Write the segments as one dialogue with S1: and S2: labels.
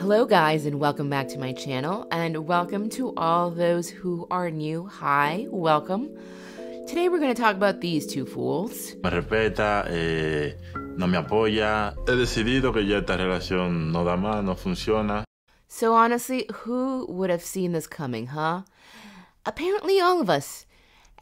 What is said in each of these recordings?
S1: Hello guys, and welcome back to my channel, and welcome to all those who are new. Hi, welcome. Today we're going to talk about these two fools.
S2: Me respeta, no me apoya. He decidido que ya esta relación no da más, no funciona.
S1: So honestly, who would have seen this coming, huh? Apparently all of us.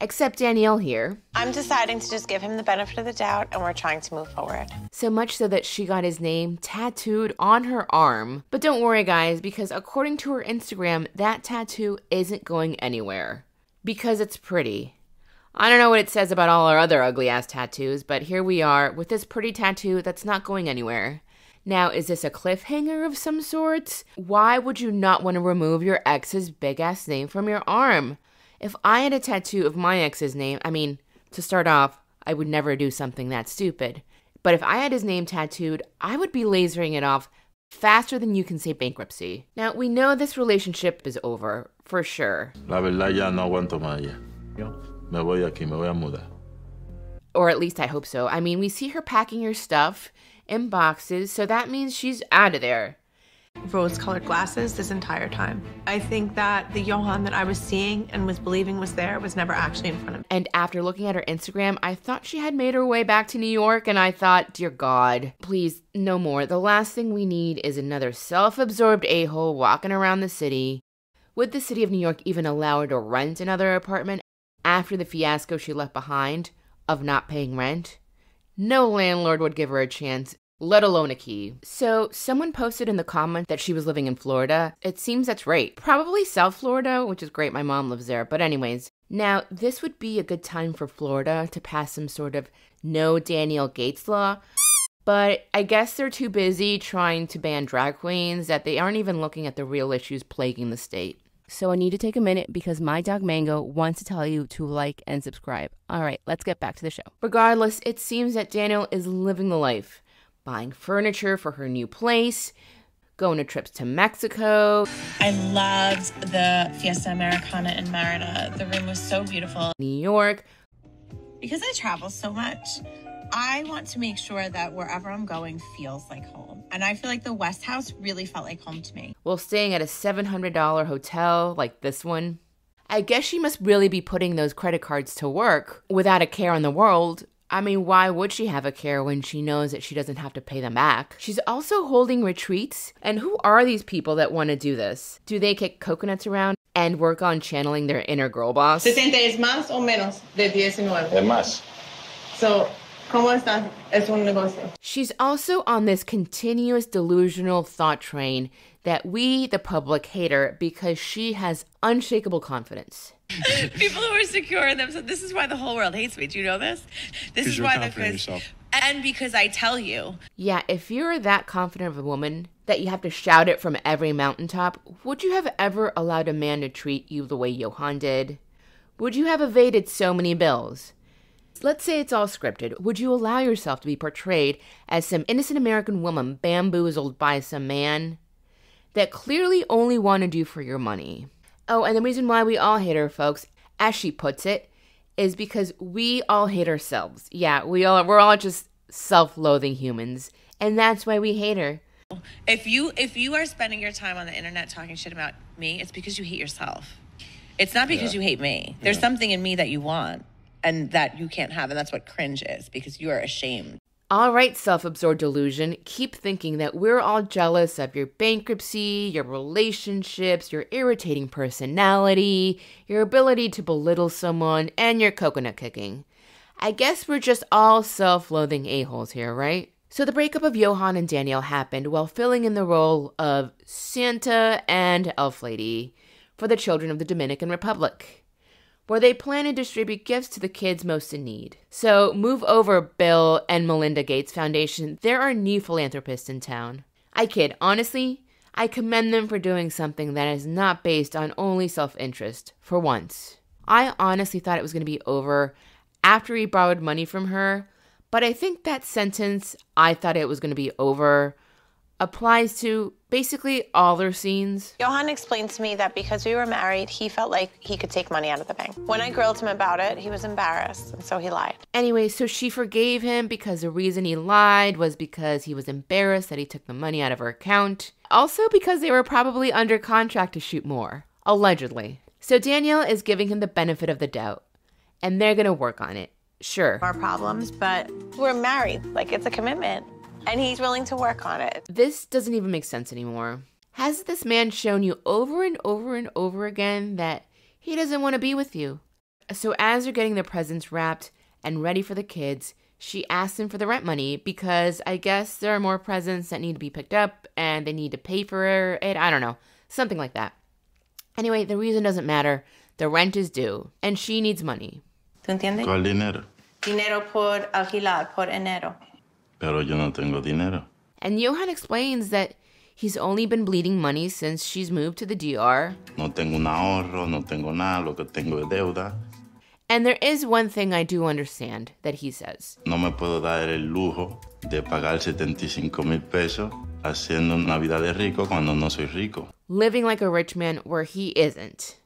S1: Except Danielle here.
S3: I'm deciding to just give him the benefit of the doubt, and we're trying to move forward.
S1: So much so that she got his name tattooed on her arm. But don't worry guys, because according to her Instagram, that tattoo isn't going anywhere. Because it's pretty. I don't know what it says about all our other ugly ass tattoos, but here we are with this pretty tattoo that's not going anywhere. Now, is this a cliffhanger of some sorts? Why would you not want to remove your ex's big ass name from your arm? If I had a tattoo of my ex's name, I mean, to start off, I would never do something that stupid. But if I had his name tattooed, I would be lasering it off faster than you can say bankruptcy. Now, we know this relationship is over, for sure.
S2: La verdad ya no aguanto más ya. Me voy aquí, me voy a mudar.
S1: Or at least I hope so. I mean, we see her packing her stuff in boxes, so that means she's out of there.
S4: Rose-colored glasses this entire time. I think that the Yohan that I was seeing and was believing was there was never actually in front of me.
S1: And after looking at her Instagram, I thought she had made her way back to New York, and I thought, dear God, please, no more. The last thing we need is another self-absorbed a-hole walking around the city. Would the city of New York even allow her to rent another apartment after the fiasco she left behind of not paying rent? No landlord would give her a chance, let alone a key. So someone posted in the comment that she was living in Florida. It seems that's right. Probably South Florida, which is great. My mom lives there. But anyways, now this would be a good time for Florida to pass some sort of no Danielle Gates law. But I guess they're too busy trying to ban drag queens that they aren't even looking at the real issues plaguing the state. So I need to take a minute because my dog Mango wants to tell you to like and subscribe. All right, let's get back to the show. Regardless, it seems that Danielle is living the life. Buying furniture for her new place, going to trips to Mexico.
S3: I loved the Fiesta Americana in Merida. The room was so beautiful.
S1: New York.
S3: Because I travel so much, I want to make sure that wherever I'm going feels like home. And I feel like the West House really felt like home to me.
S1: While staying at a $700 hotel like this one. I guess she must really be putting those credit cards to work without a care in the world. I mean, why would she have a care when she knows that she doesn't have to pay them back? She's also holding retreats. And who are these people that want to do this? Do they kick coconuts around and work on channeling their inner girl boss?
S4: 70 es más o menos de 19.
S2: Es más.
S4: So, ¿cómo estás? Es un negocio.
S1: She's also on this continuous delusional thought train that we, the public, hate her because she has unshakable confidence.
S3: People who are secure in themselves. This is why the whole world hates me. Do you know this? This is why and because I tell you.
S1: Yeah, if you're that confident of a woman that you have to shout it from every mountaintop, would you have ever allowed a man to treat you the way Yohan did? Would you have evaded so many bills? Let's say it's all scripted. Would you allow yourself to be portrayed as some innocent American woman bamboozled by some man that clearly only wanted you for your money? Oh, and the reason why we all hate her, folks, as she puts it, is because we all hate ourselves. Yeah, we're all just self-loathing humans, and that's why we hate her.
S3: If you are spending your time on the internet talking shit about me, it's because you hate yourself. It's not because you hate me. There's something in me that you want and that you can't have, and that's what cringe is, because you are ashamed.
S1: All right, self-absorbed delusion, keep thinking that we're all jealous of your bankruptcy, your relationships, your irritating personality, your ability to belittle someone, and your coconut kicking. I guess we're just all self-loathing a-holes here, right? So the breakup of Yohan and Danielle happened while filling in the role of Santa and Elf Lady for the children of the Dominican Republic, where they plan to distribute gifts to the kids most in need. So move over, Bill and Melinda Gates Foundation. There are new philanthropists in town. I kid. Honestly, I commend them for doing something that is not based on only self-interest, for once. I honestly thought it was going to be over after he borrowed money from her, but I think that sentence, I thought it was going to be over, applies to Basically, all their scenes.
S4: Yohan explained to me that because we were married, he felt like he could take money out of the bank. When I grilled him about it, he was embarrassed, and so he lied.
S1: Anyway, so she forgave him because the reason he lied was because he was embarrassed that he took the money out of her account. Also because they were probably under contract to shoot more. Allegedly. So Danielle is giving him the benefit of the doubt. And they're gonna work on it. Sure.
S4: Our problems, but we're married. Like, it's a commitment. And he's willing to work on it.
S1: This doesn't even make sense anymore. Has this man shown you over and over and over again that he doesn't want to be with you? So as they're getting their presents wrapped and ready for the kids, she asks him for the rent money because I guess there are more presents that need to be picked up and they need to pay for it. I don't know. Something like that. Anyway, the reason doesn't matter. The rent is due and she needs money.
S4: ¿Tú entiendes?
S2: ¿Cuál dinero?
S4: Dinero por alquilar, por enero.
S2: Pero yo no tengo dinero.
S1: And Yohan explains that he's only been bleeding money since she's moved to the DR.
S2: No tengo un ahorro, no tengo nada, lo que tengo es deuda.
S1: And there is one thing I do understand that he says.
S2: No me puedo dar el lujo de pagar 75,000 pesos haciendo una vida de rico cuando no soy rico.
S1: Living like a rich man where he isn't.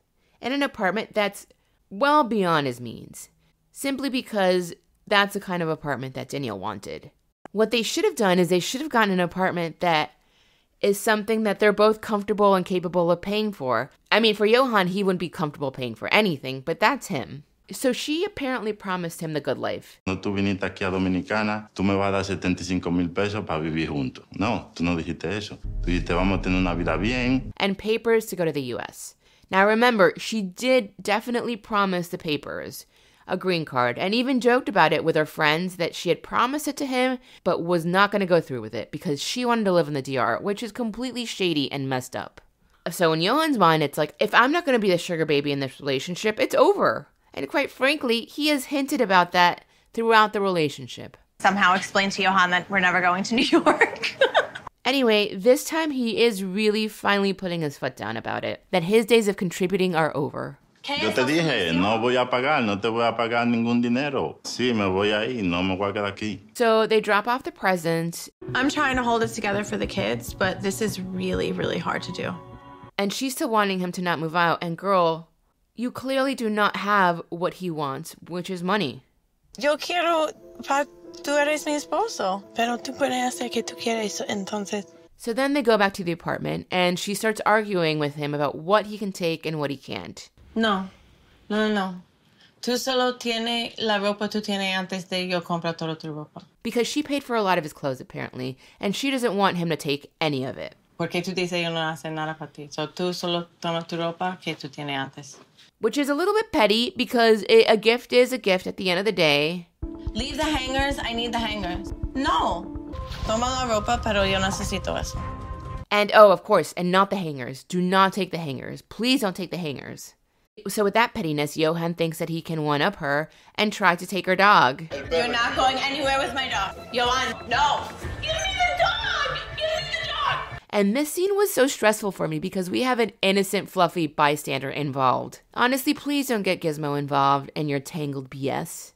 S1: In an apartment that's well beyond his means. Simply because that's the kind of apartment that Danielle wanted. What they should have done is they should have gotten an apartment that is something that they're both comfortable and capable of paying for. I mean, for Yohan, he wouldn't be comfortable paying for anything, but that's him. So she apparently promised him the good life.
S2: No, tú viniste aquí a Dominicana, tú me vas a dar 75,000 pesos para vivir juntos. No, tú no dijiste eso. Tú dijiste, vamos a tener una vida bien.
S1: And papers to go to the U.S. Now remember, she did definitely promise the papers. A green card, and even joked about it with her friends that she had promised it to him, but was not going to go through with it because she wanted to live in the DR, which is completely shady and messed up. So in Yohan's mind, it's like, if I'm not going to be the sugar baby in this relationship, it's over. And quite frankly, he has hinted about that throughout the relationship.
S4: Somehow explain to Yohan that we're never going to New York.
S1: Anyway, this time he is really finally putting his foot down about it, that his days of contributing are over.
S2: Yo te dije, no voy a pagar, no te voy a pagar ningún dinero. Sí, me voy a ir, no me voy a quedar aquí.
S1: So they drop off the presents.
S4: I'm trying to hold it together for the kids, but this is really, really hard to do.
S1: And she's still wanting him to not move out. And girl, you clearly do not have what he wants, which is money.
S5: Yo quiero, tú eres mi esposo, pero tú puedes hacer que tú quieres, entonces.
S1: So then they go back to the apartment, and she starts arguing with him about what he can take and what he can't.
S5: No. Tú solo tienes la ropa tú tienes antes de yo comprar toda tu ropa.
S1: Because she paid for a lot of his clothes, apparently, and she doesn't want him to take any of it.
S5: Porque tú dices yo no hace nada para ti. So tú solo toma tu ropa que tú tienes antes.
S1: Which is a little bit petty because a gift is a gift at the end of the day.
S5: Leave the hangers, I need the hangers. No. Toma la ropa, pero yo necesito eso.
S1: And oh, of course, and not the hangers. Do not take the hangers. Please don't take the hangers. So with that pettiness, Yohan thinks that he can one-up her and try to take her dog.
S5: You're not going anywhere with my dog. Yohan, no. Give me the dog! Give me the dog!
S1: And this scene was so stressful for me because we have an innocent, fluffy bystander involved. Honestly, please don't get Gizmo involved in your tangled BS.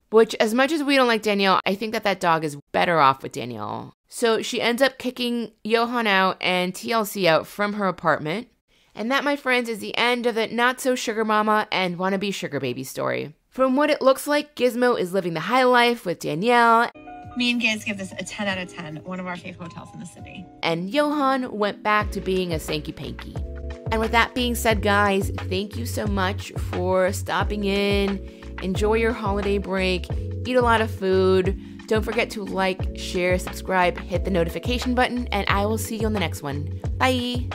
S1: Which, as much as we don't like Danielle, I think that dog is better off with Danielle. So she ends up kicking Yohan out and TLC out from her apartment. And that, my friends, is the end of the not-so-sugar mama and wannabe sugar baby story. From what it looks like, Gizmo is living the high life with Danielle.
S3: Me and Giz give this a 10 out of 10, one of our favorite hotels in the city.
S1: And Yohan went back to being a Sankey-Panky. And with that being said, guys, thank you so much for stopping in. Enjoy your holiday break. Eat a lot of food. Don't forget to like, share, subscribe, hit the notification button, and I will see you on the next one. Bye!